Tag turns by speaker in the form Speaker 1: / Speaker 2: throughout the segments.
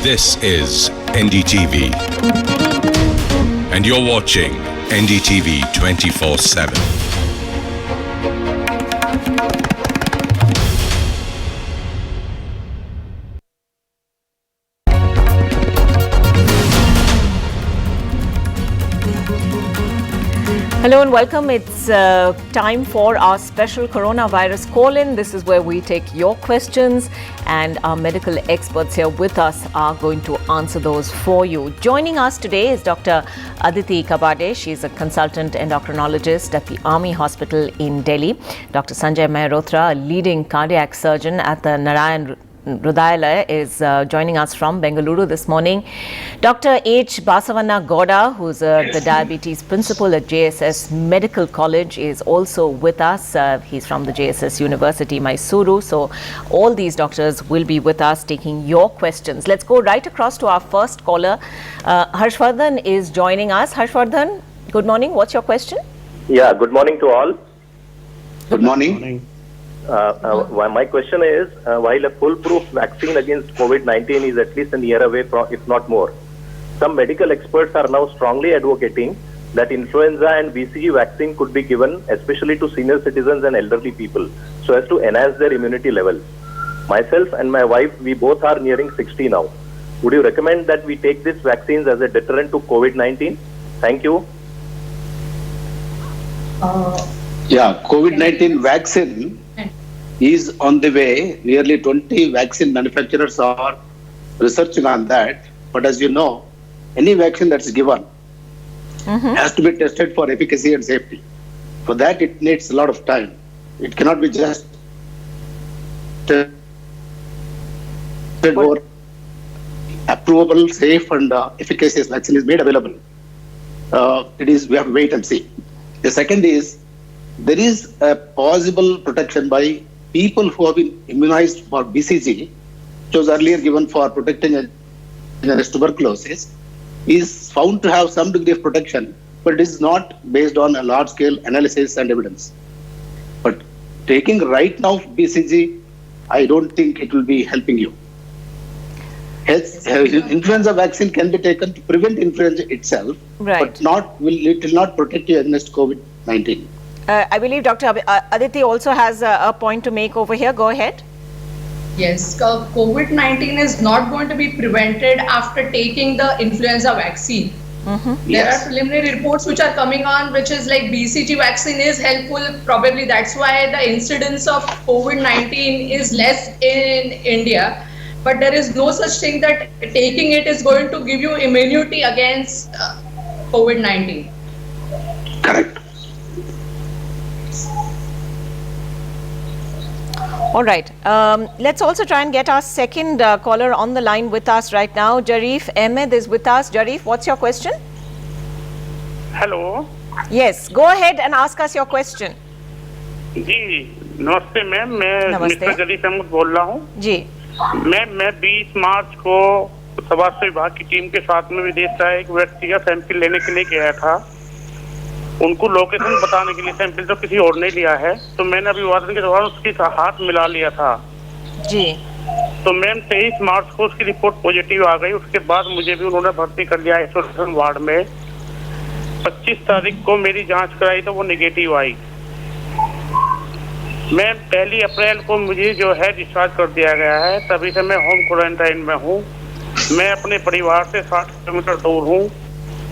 Speaker 1: This is NDTV. And you're watching NDTV 24/7.
Speaker 2: Hello and welcome. It's time for our special coronavirus call-in. This is where we take your questions and our medical experts here with us are going to answer those for you. Joining us today is Dr. Aditi Kabade. She's a consultant endocrinologist at the Army Hospital in Delhi. Dr. Sanjay Mehrotra, a leading cardiac surgeon at the Narayan Hrudayalaya, is joining us from Bengaluru this morning. Dr. H. Basavanna Gowda, who's the diabetes principal at JSS Medical College, is also with us. He's from the JSS University, Mysuru. So all these doctors will be with us taking your questions. Let's go right across to our first caller. Harshvardhan is joining us. Harshvardhan, good morning. What's your question?
Speaker 3: Yeah, good morning to all.
Speaker 4: Good morning.
Speaker 3: My question is, while a foolproof vaccine against COVID-19 is at least a year away, if not more, some medical experts are now strongly advocating that influenza and BCG vaccine could be given, especially to senior citizens and elderly people, so as to enhance their immunity levels. Myself and my wife, we both are nearing 60 now. Would you recommend that we take these vaccines as a deterrent to COVID-19? Thank you.
Speaker 4: COVID-19 vaccine is on the way. Nearly 20 vaccine manufacturers are researching on that. But as you know, any vaccine that's given has to be tested for efficacy and safety. For that, it needs a lot of time. It cannot be just tested or approvable, safe and efficacious vaccine is made available. We have to wait and see. The second is, there is a possible protection by people who have been immunized for BCG, which was earlier given for protecting against tuberculosis, is found to have some degree of protection, but it is not based on a large-scale analysis and evidence. But taking right now BCG, I don't think it will be helping you. Influenza vaccine can be taken to prevent influenza itself, but it will not protect you against COVID-19.
Speaker 2: I believe Dr. Aditi also has a point to make over here. Go ahead.
Speaker 5: Yes, COVID-19 is not going to be prevented after taking the influenza vaccine. There are preliminary reports which are coming on, which is like BCG vaccine is helpful. Probably that's why the incidence of COVID-19 is less in India. But there is no such thing that taking it is going to give you immunity against COVID-19.
Speaker 4: Correct.
Speaker 2: All right. Let's also try and get our second caller on the line with us right now. Jarif Ahmed is with us. Jarif, what's your question?
Speaker 6: Hello.
Speaker 2: Yes, go ahead and ask us your question.
Speaker 6: जी नमस्ते ma'am, मैं mister जरीफ अहमद बोल रहा हूँ.
Speaker 2: जी
Speaker 6: ma'am, मैं 20 मार्च को स्वास्थ्य विभाग की टीम के साथ में विदेश का एक व्यक्ति का सैंपल लेने के लिए गया था. उनको लोकेशन बताने के लिए सैंपल तो किसी और ने लिया है, तो मैंने अभिवादन के दौरान उसके हाथ मिला लिया था
Speaker 2: जी.
Speaker 6: तो मैम 23 मार्च को उसकी रिपोर्ट पॉजिटिव आ गई. उसके बाद मुझे भी उन्होंने भर्ती कर लिया आइसोलेशन वार्ड में. 25 तारीख को मेरी जांच कराई तो वो नेगेटिव आई. मैम 1 अप्रैल को मुझे जो है डिस्चार्ज कर दिया गया है. तभी से मैं होम क्वारंटाइन में हूँ. मैं अपने परिवार से 60 किलोमीटर दूर हूँ.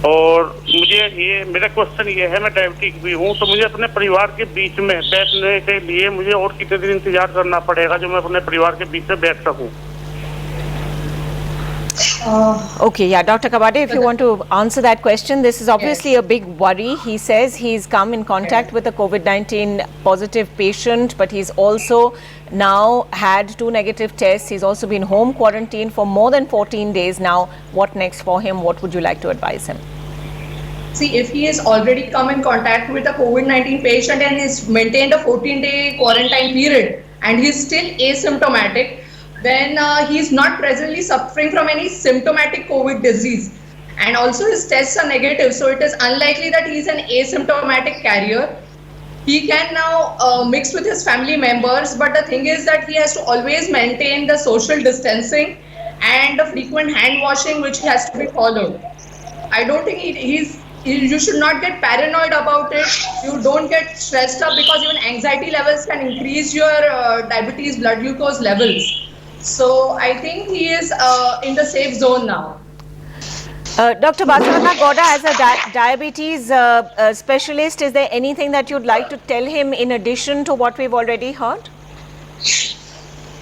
Speaker 6: और मेरा क्वेश्चन ये है, मैं डायबिटिक भी हूँ, तो मुझे अपने परिवार के बीच में बैठने के लिए मुझे और कितने दिन इंतजार करना पड़ेगा जो मैं अपने परिवार के बीच में बैठ सकूँ?
Speaker 2: Okay, yeah, Dr. Kabade, if you want to answer that question, this is obviously a big worry. He says he's come in contact with a COVID-19 positive patient, but he's also now had 2 negative tests. He's also been home quarantined for more than 14 days now. What next for him? What would you like to advise him?
Speaker 5: See, if he has already come in contact with a COVID-19 patient and has maintained a 14-day quarantine period and he's still asymptomatic, then he is not presently suffering from any symptomatic COVID disease. And also his tests are negative, so it is unlikely that he is an asymptomatic carrier. He can now mix with his family members, but the thing is that he has to always maintain the social distancing and the frequent hand washing which has to be followed. I don't think you should not get paranoid about it. You don't get stressed up because even anxiety levels can increase your diabetes blood glucose levels. So I think he is in the safe zone now.
Speaker 2: Dr. Basavanna Gowda, as a diabetes specialist, is there anything that you'd like to tell him in addition to what we've already heard?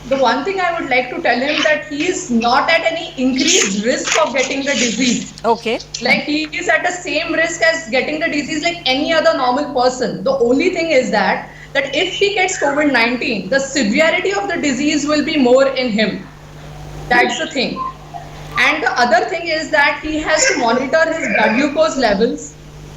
Speaker 5: The one thing I would like to tell him that he is not at any increased risk of getting the disease.
Speaker 2: Okay.
Speaker 5: Like he is at the same risk as getting the disease like any other normal person. The only thing is that if he gets COVID-19, the severity of the disease will be more in him. That's the thing. And the other thing is that he has to monitor his blood glucose levels.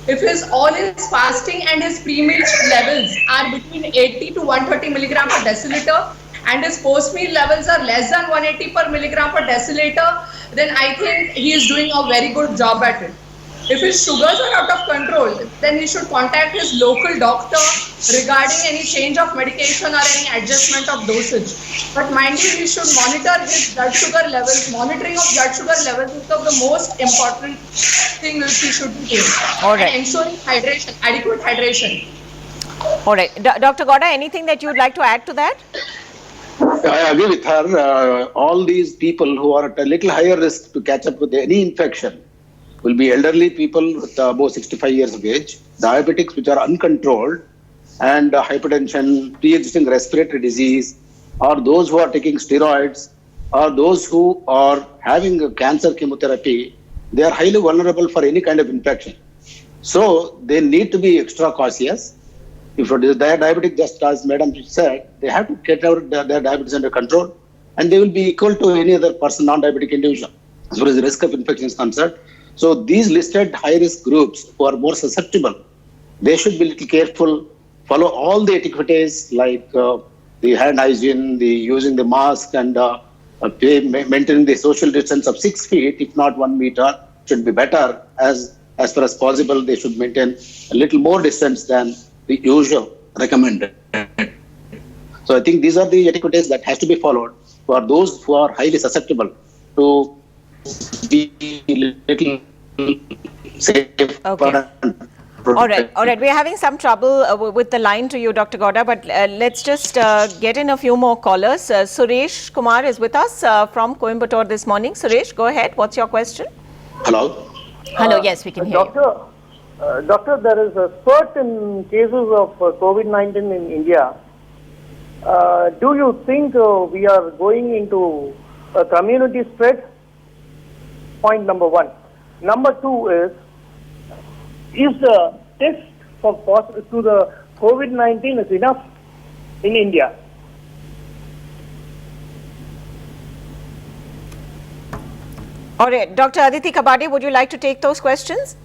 Speaker 5: If all his fasting and his pre-meal levels are between 80 to 130 milligram per deciliter, and his post-meal levels are less than 180 per milligram per deciliter, then I think he is doing a very good job at it. If his sugars are out of control, then he should contact his local doctor regarding any change of medication or any adjustment of dosage. But mind you, he should monitor his blood sugar levels. Monitoring of blood sugar levels is the most important thing which he should be doing.
Speaker 2: All right.
Speaker 5: And ensuring hydration, adequate hydration.
Speaker 2: All right. Dr. Gowda, anything that you'd like to add to that?
Speaker 4: I agree with her. All these people who are at a little higher risk to catch up with any infection will be elderly people with above 65 years of age, diabetics which are uncontrolled, and hypertension, pre-existing respiratory disease, or those who are taking steroids, or those who are having cancer chemotherapy. They are highly vulnerable for any kind of infection. So they need to be extra cautious. If it is diabetic, just as Madam said, they have to get their diabetes under control, and they will be equal to any other person, non-diabetic individual, as far as the risk of infection is concerned. So these listed high-risk groups who are more susceptible, they should be a little careful, follow all the etiquettes like the hand hygiene, the using the mask, and maintaining the social distance of 6 feet, if not 1 meter, should be better. As far as possible, they should maintain a little more distance than the usual recommended. So I think these are the etiquettes that has to be followed for those who are highly susceptible to be little safe.
Speaker 2: Okay. All right. We're having some trouble with the line to you, Dr. Gowda, but let's just get in a few more callers. Suresh Kumar is with us from Coimbatore this morning. Suresh, go ahead. What's your question?
Speaker 4: Hello.
Speaker 2: Hello. Yes, we can hear you.
Speaker 7: Doctor, there is a spurt in cases of COVID-19 in India. Do you think we are going into a community spread? Point number one. Number two is the test to the COVID-19 is enough in India?
Speaker 2: All right. Dr. Aditi Kabade, would you like to take those questions?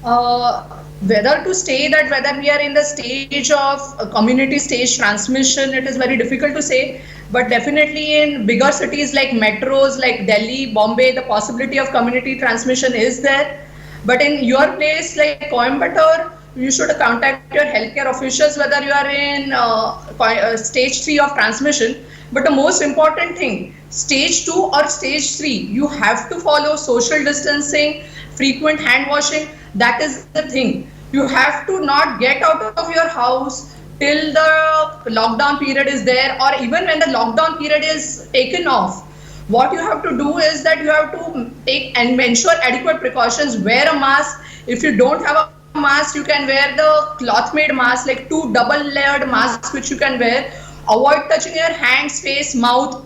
Speaker 5: Whether to say that whether we are in the stage of community stage transmission, it is very difficult to say. But definitely in bigger cities like metros like Delhi, Bombay, the possibility of community transmission is there. But in your place like Coimbatore, you should contact your healthcare officials whether you are in stage 3 of transmission. But the most important thing, stage 2 or stage 3, you have to follow social distancing, frequent hand washing. That is the thing. You have to not get out of your house till the lockdown period is there, or even when the lockdown period is taken off. What you have to do is that you have to take and ensure adequate precautions. Wear a mask. If you don't have a mask, you can wear the cloth-made mask, like 2 double-layered masks which you can wear. Avoid touching your hands, face, mouth,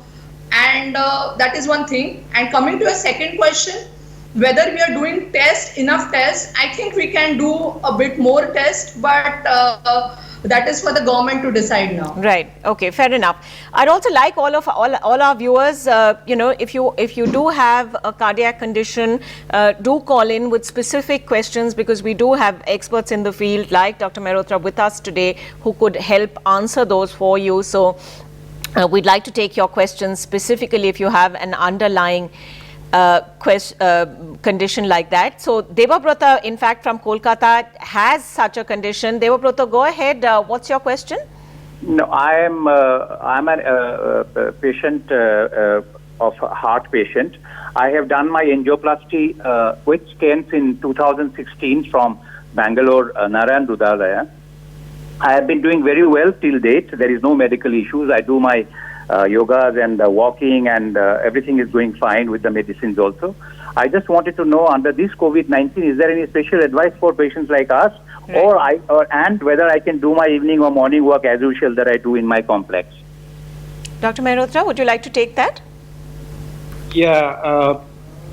Speaker 5: and that is one thing. And coming to a second question, whether we are doing enough tests, I think we can do a bit more tests, but that is for the government to decide now.
Speaker 2: Right. Okay. Fair enough. I'd also like all our viewers, if you do have a cardiac condition, do call in with specific questions, because we do have experts in the field like Dr. Mehrotra with us today who could help answer those for you. So we'd like to take your questions specifically if you have an underlying condition like that. So Devabrata, in fact, from Kolkata has such a condition. Devabrata, go ahead. What's your question?
Speaker 7: No, I'm a patient
Speaker 8: of a heart patient. I have done my angioplasty with stents in 2016 from Bangalore, Narayan Rudalaya. I have been doing very well till date. There is no medical issues. I do my yogas and walking, and everything is going fine with the medicines also. I just wanted to know, under this COVID-19, is there any special advice for patients like us, right, and whether I can do my evening or morning work as usual that I do in my complex?
Speaker 2: Dr. Mehrotra, would you like to take that?
Speaker 9: Yeah,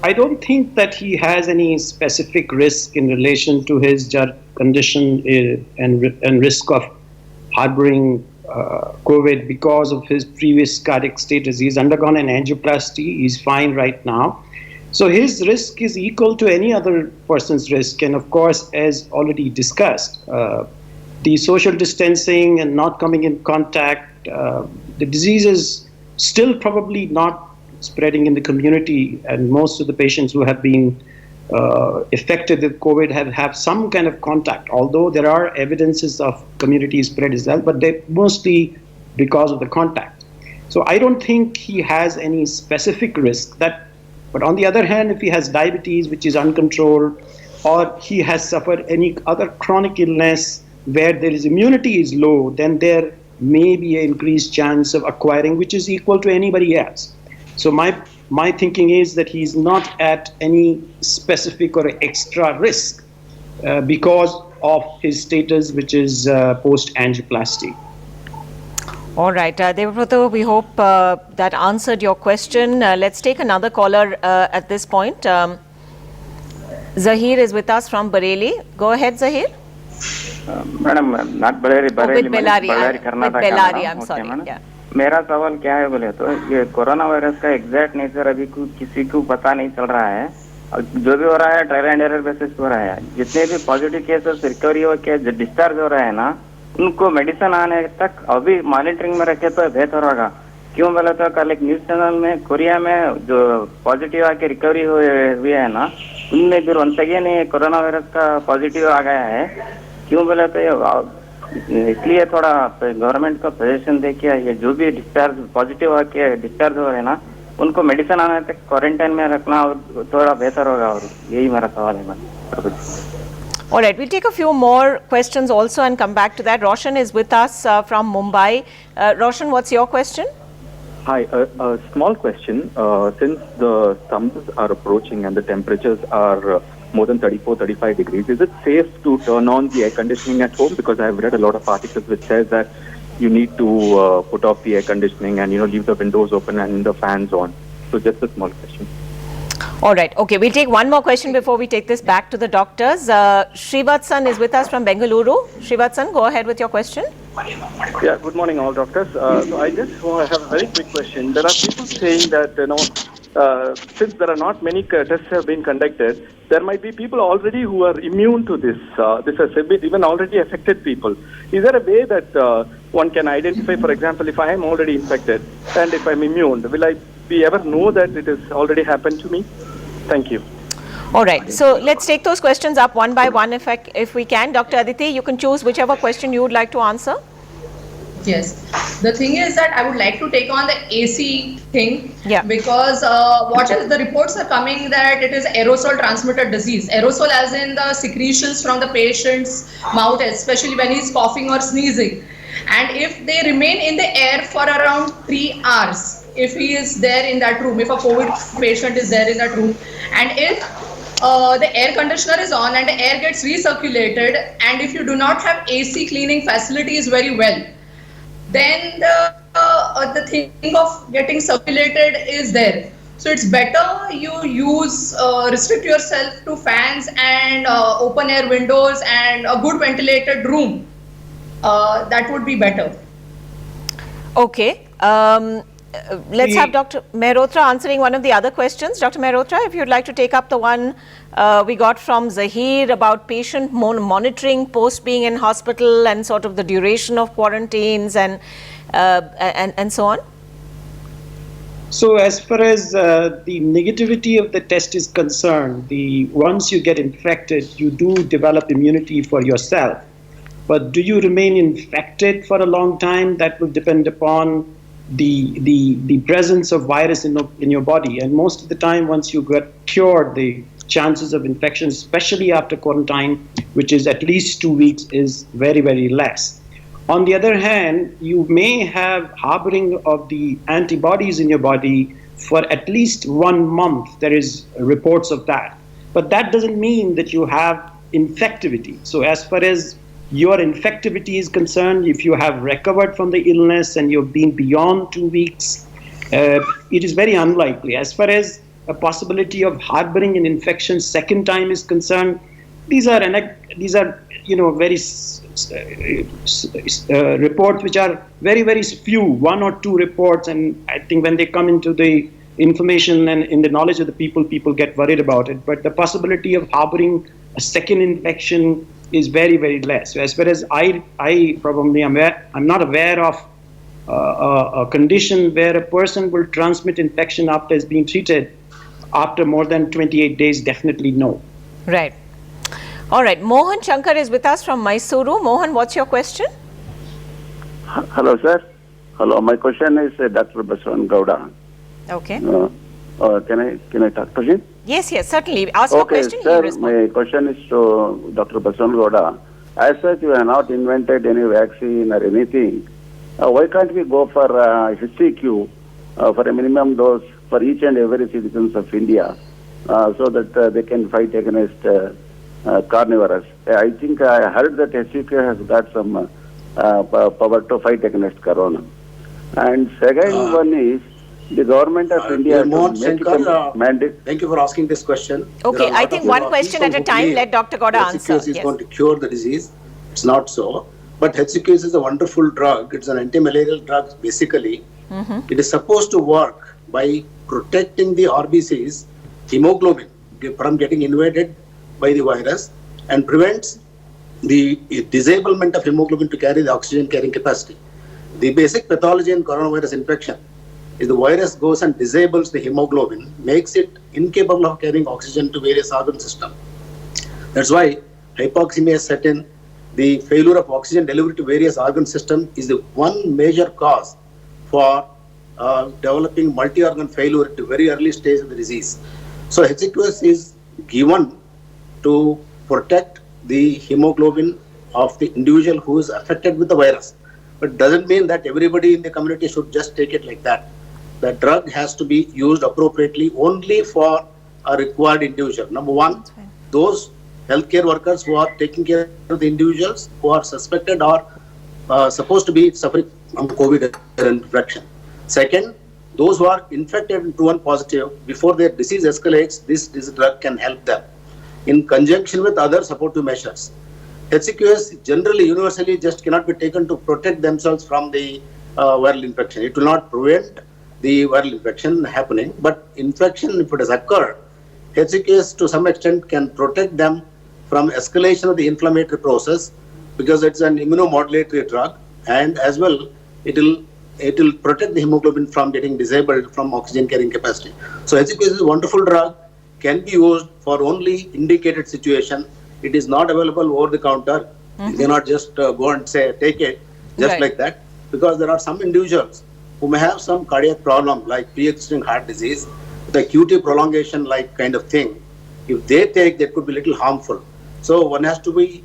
Speaker 9: I don't think that he has any specific risk in relation to his condition and risk of harboring COVID because of his previous cardiac status. He's undergone an angioplasty. He's fine right now. So his risk is equal to any other person's risk. And of course, as already discussed, the social distancing and not coming in contact, the disease is still probably not spreading in the community, and most of the patients who have been affected with COVID have some kind of contact, although there are evidences of community spread as well, but they mostly because of the contact. So I don't think he has any specific risk. But on the other hand, if he has diabetes, which is uncontrolled, or he has suffered any other chronic illness where there is immunity is low, then there may be an increased chance of acquiring, which is equal to anybody else. So my thinking is that he's not at any specific or extra risk because of his status, which is post-angioplasty.
Speaker 2: All right, Debabrata, we hope that answered your question. Let's take another caller at this point. Zahir is with us from Bareilly. Go ahead, Zahir.
Speaker 10: Madam, not Bareilly,
Speaker 2: with Bellary,
Speaker 10: Karnataka.
Speaker 2: Bellary, I'm sorry.
Speaker 10: Madam.
Speaker 2: Yeah.
Speaker 10: मेरा सवाल क्या है बोले तो ये corona virus का exact nature अभी किसी को पता नहीं चल रहा है, और जो भी हो रहा है ट्रायल एंड एरर बेसिस पे हो रहा है. जितने भी पॉजिटिव केसेस रिकवरी हो के डिस्चार्ज हो रहे हैं ना, उनको मेडिसिन आने तक अभी मॉनिटरिंग में रखे तो बेहतर होगा. क्यों बोले तो कल एक न्यूज चैनल में कोरिया में जो पॉजिटिव आके रिकवरी हुई है ना, उनमें भी वंस अगेन कोरोना वायरस का पॉजिटिव आ गया है. क्यों बोले तो इसलिए थोड़ा गवर्नमेंट को सजेशन दे के ये जो भी डिस्चार्ज पॉजिटिव आके डिस्चार्ज हो रहे हैं ना, उनको मेडिसिन आने तक क्वारंटाइन में रखना और थोड़ा बेहतर होगा. और यही मेरा सवाल है.
Speaker 2: All right, we'll take a few more questions also and come back to that. Roshan is with us from Mumbai. Roshan, what's your question?
Speaker 11: Hi, a small question. Since the summers are approaching and the temperatures are more than 34-35 degrees, is it safe to turn on the air conditioning at home? Because I've read a lot of articles which says that you need to put off the air conditioning and leave the windows open and the fans on. So just a small question.
Speaker 2: All right. Okay, we'll take one more question before we take this back to the doctors. Srivatsan is with us from Bengaluru. Srivatsan, go ahead with your question.
Speaker 12: Yeah, good morning all doctors. So I just have a very quick question. There are people saying that, since there are not many tests have been conducted, there might be people already who are immune to this. This has even already affected people. Is there a way that one can identify, for example, if I am already infected and if I'm immune, will I ever know that it has already happened to me? Thank you.
Speaker 2: All right. So let's take those questions up one by one if we can. Dr. Aditi, you can choose whichever question you would like to answer.
Speaker 5: Yes. The thing is that I would like to take on the AC thing, because the reports are coming that it is aerosol transmitted disease. Aerosol as in the secretions from the patient's mouth, especially when he's coughing or sneezing. And if they remain in the air for around 3 hours, if he is there in that room, if a COVID patient is there in that room, and if the air conditioner is on and the air gets recirculated, and if you do not have AC cleaning facilities very well, then the thing of getting circulated is there. So it's better you restrict yourself to fans and open air windows and a good ventilated room. That would be better.
Speaker 2: Okay. Let's have Dr. Mehrotra answering one of the other questions. Dr. Mehrotra, if you'd like to take up the one we got from Zahir about patient monitoring post being in hospital and sort of the duration of quarantines and so on.
Speaker 9: So as far as the negativity of the test is concerned, once you get infected, you do develop immunity for yourself. But do you remain infected for a long time? That will depend upon the presence of virus in your body. And most of the time, once you get cured, the chances of infection, especially after quarantine, which is at least 2 weeks, is very, very less. On the other hand, you may have harboring of the antibodies in your body for at least 1 month. There is reports of that. But that doesn't mean that you have infectivity. So as far as your infectivity is concerned, if you have recovered from the illness and you've been beyond 2 weeks, it is very unlikely. As far as a possibility of harboring an infection second time is concerned, these are very reports which are very, very few, 1 or 2 reports, and I think when they come into the information and in the knowledge of the people get worried about it. But the possibility of harboring a second infection is very, very less. So as far as I probably am aware, I'm not aware of a condition where a person will transmit infection after it's being treated. After more than 28 days, definitely no.
Speaker 2: Right. All right. Mohan Shankar is with us from Mysuru. Mohan, what's your question?
Speaker 13: Hello, sir. Hello. My question is Dr. Basavan Gowda.
Speaker 2: Okay.
Speaker 13: Can I talk to him?
Speaker 2: Yes, certainly. Ask your question.
Speaker 13: Sir, my question is to Dr. Basavan Gowda. As such, we have not invented any vaccine or anything. Why can't we go for HCQ for a minimum dose for each and every citizens of India, so that they can fight against carnivorous? I think I heard that HCQ has got some power to fight against corona. And second one is the government of India.
Speaker 14: Thank you for asking this question.
Speaker 2: Okay, I think one question at a time. Let Dr. Gowda answer.
Speaker 14: HCQ is going to cure the disease. It's not so. But HCQ is a wonderful drug. It's an anti-malarial drug, basically. It is supposed to work by protecting the RBCs, hemoglobin, from getting invaded by the virus, and prevents the disablement of hemoglobin to carry the oxygen carrying capacity. The basic pathology in coronavirus infection is the virus goes and disables the hemoglobin, makes it incapable of carrying oxygen to various organ systems. That's why hypoxemia set in. The failure of oxygen delivery to various organ systems is the one major cause for developing multi-organ failure at a very early stage of the disease. So HCQS is given to protect the hemoglobin of the individual who is affected with the virus. But doesn't mean that everybody in the community should just take it like that. The drug has to be used appropriately only for a required individual. Number one, those healthcare workers who are taking care of the individuals who are suspected or supposed to be suffering from COVID infection. Second, those who are infected and proven positive, before their disease escalates, this drug can help them in conjunction with other supportive measures. HCQS generally, universally, just cannot be taken to protect themselves from the viral infection. It will not prevent the viral infection happening, but infection, if it has occurred, HCQS to some extent can protect them from escalation of the inflammatory process, because it's an immunomodulatory drug, and as well it will protect the hemoglobin from getting disabled from oxygen carrying capacity. So HCQS is a wonderful drug, can be used for only indicated situation. It is not available over the counter. You cannot just go and say take it just like that, because there are some individuals who may have some cardiac problem like pre-existing heart disease, the QT prolongation like kind of thing. If they take, that could be little harmful. So one has to be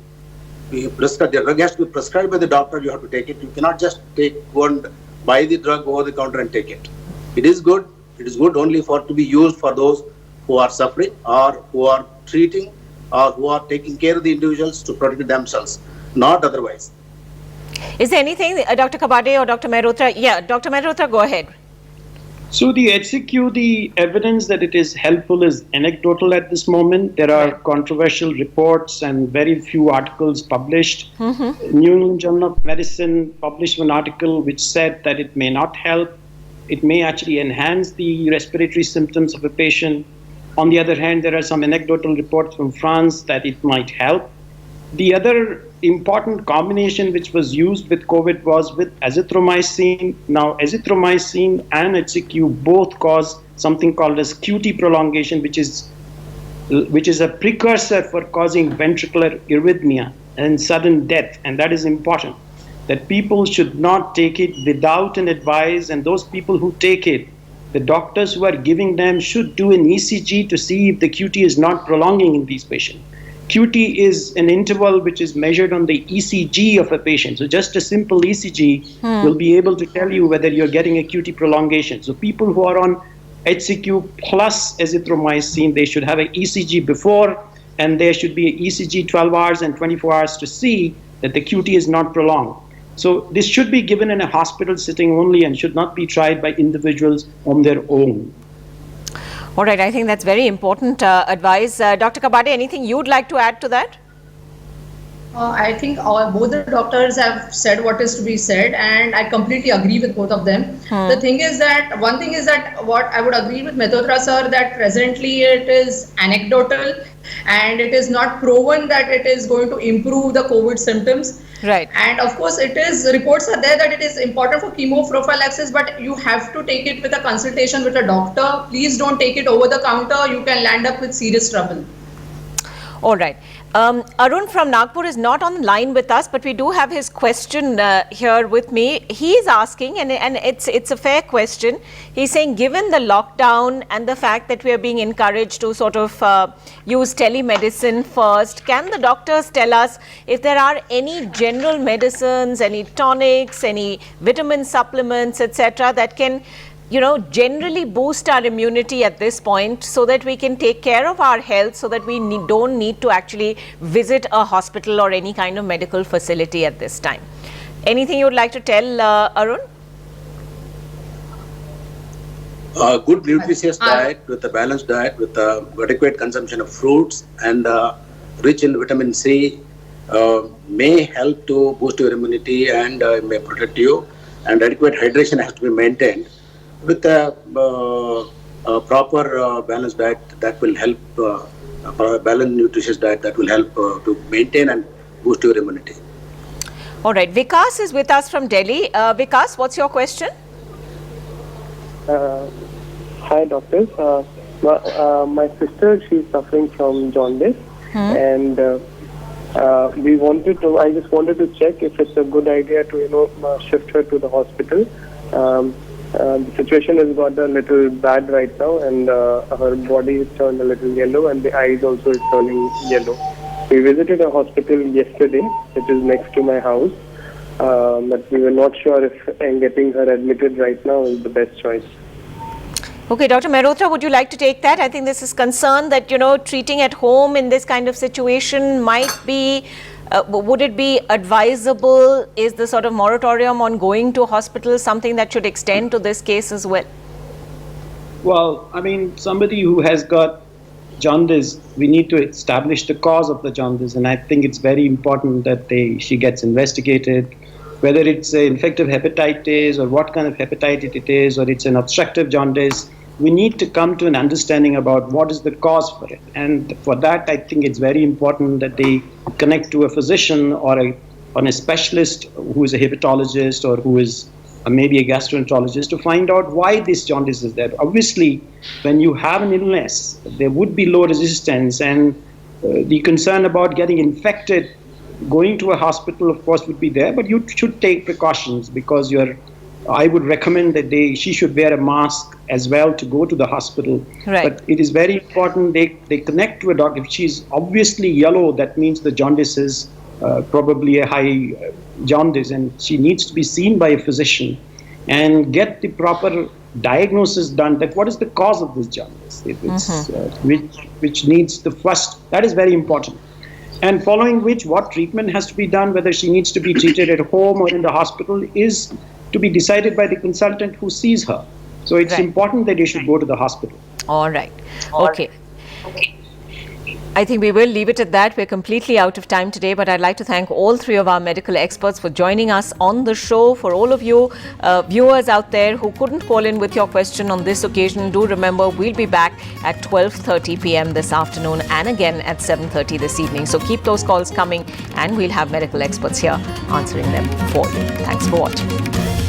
Speaker 14: prescribed. The drug has to be prescribed by the doctor. You have to take it. You cannot just go and buy the drug over the counter and take it. It is good. It is good only to be used for those who are suffering or who are treating or who are taking care of the individuals to protect themselves, not otherwise.
Speaker 2: Is there anything, Dr. Kabade or Dr. Mehrotra? Yeah, Dr. Mehrotra, go ahead.
Speaker 9: So the HCQ, the evidence that it is helpful is anecdotal at this moment. There are controversial reports and very few articles published. New England Journal of Medicine published one article which said that it may not help. It may actually enhance the respiratory symptoms of a patient. On the other hand, there are some anecdotal reports from France that it might help. The other important combination which was used with COVID was with azithromycin. Now, azithromycin and HCQ both cause something called as QT prolongation, which is a precursor for causing ventricular arrhythmia and sudden death, and that is important. that people should not take it without an advice, and those people who take it, the doctors who are giving them should do an ECG to see if the QT is not prolonging in these patients. QT is an interval which is measured on the ECG of a patient. So just a simple ECG will be able to tell you whether you're getting a QT prolongation. So people who are on HCQ plus azithromycin, they should have an ECG before, and there should be an ECG 12 hours and 24 hours to see that the QT is not prolonged. So this should be given in a hospital setting only and should not be tried by individuals on their own.
Speaker 2: All right, I think that's very important advice. Dr. Kabade, anything you'd like to add to that?
Speaker 5: I think both the doctors have said what is to be said, and I completely agree with both of them. The thing is that, one thing is that what I would agree with Mehrotra sir, that presently it is anecdotal and it is not proven that it is going to improve the COVID symptoms.
Speaker 2: Right.
Speaker 5: And of course, it is, reports are there that it is important for chemo prophylaxis, but you have to take it with a consultation with a doctor. Please don't take it over the counter. You can land up with serious trouble.
Speaker 2: All right. Arun from Nagpur is not on line with us, but we do have his question here with me. He is asking, and it's a fair question. He's saying, given the lockdown and the fact that we are being encouraged to sort of use telemedicine first, can the doctors tell us if there are any general medicines, any tonics, any vitamin supplements, etc., that can, you know, generally boost our immunity at this point so that we can take care of our health, so that we don't need to actually visit a hospital or any kind of medical facility at this time. Anything you would like to tell, Arun?
Speaker 14: Good nutritious diet with a balanced diet with adequate consumption of fruits and rich in vitamin C may help to boost your immunity and may protect you, and adequate hydration has to be maintained. With a proper balanced diet that will help, balanced nutritious diet that will help to maintain and boost your immunity.
Speaker 2: All right, Vikas is with us from Delhi. Vikas, what's your question?
Speaker 15: Hi, doctors. My sister, she's suffering from jaundice, and we wanted to. I just wanted to check if it's a good idea to, shift her to the hospital. The situation has got a little bad right now, and her body is turned a little yellow, and the eyes also is turning yellow. We visited a hospital yesterday, which is next to my house, but we were not sure if getting her admitted right now is the best choice.
Speaker 2: Okay, Dr. Mehrotra, would you like to take that? I think this is concerned that, treating at home in this kind of situation might be, would it be advisable? Is the sort of moratorium on going to hospital something that should extend to this case as well?
Speaker 9: Well, I mean, somebody who has got jaundice, we need to establish the cause of the jaundice, and I think it's very important that she gets investigated, whether it's an infective hepatitis or what kind of hepatitis it is, or it's an obstructive jaundice. We need to come to an understanding about what is the cause for it. And for that, I think it's very important that they connect to a physician or a specialist who is a hepatologist or who is maybe a gastroenterologist to find out why this jaundice is there. Obviously, when you have an illness, there would be low resistance, and the concern about getting infected, going to a hospital, of course, would be there, but you should take precautions because I would recommend that she should wear a mask as well to go to the hospital.
Speaker 2: Right.
Speaker 9: But it is very important they connect to a doctor. If she's obviously yellow, that means the jaundice is probably a high jaundice, and she needs to be seen by a physician and get the proper diagnosis done that what is the cause of this jaundice, if it's, which needs the first, that is very important. And following which, what treatment has to be done, whether she needs to be treated at home or in the hospital, is to be decided by the consultant who sees her. So it's important that you should go to the hospital.
Speaker 2: All right. Okay. I think we will leave it at that. We're completely out of time today, but I'd like to thank all three of our medical experts for joining us on the show. For all of you viewers out there who couldn't call in with your question on this occasion, do remember we'll be back at 12:30 p.m. this afternoon and again at 7:30 this evening. So keep those calls coming and we'll have medical experts here answering them for you. Thanks for watching.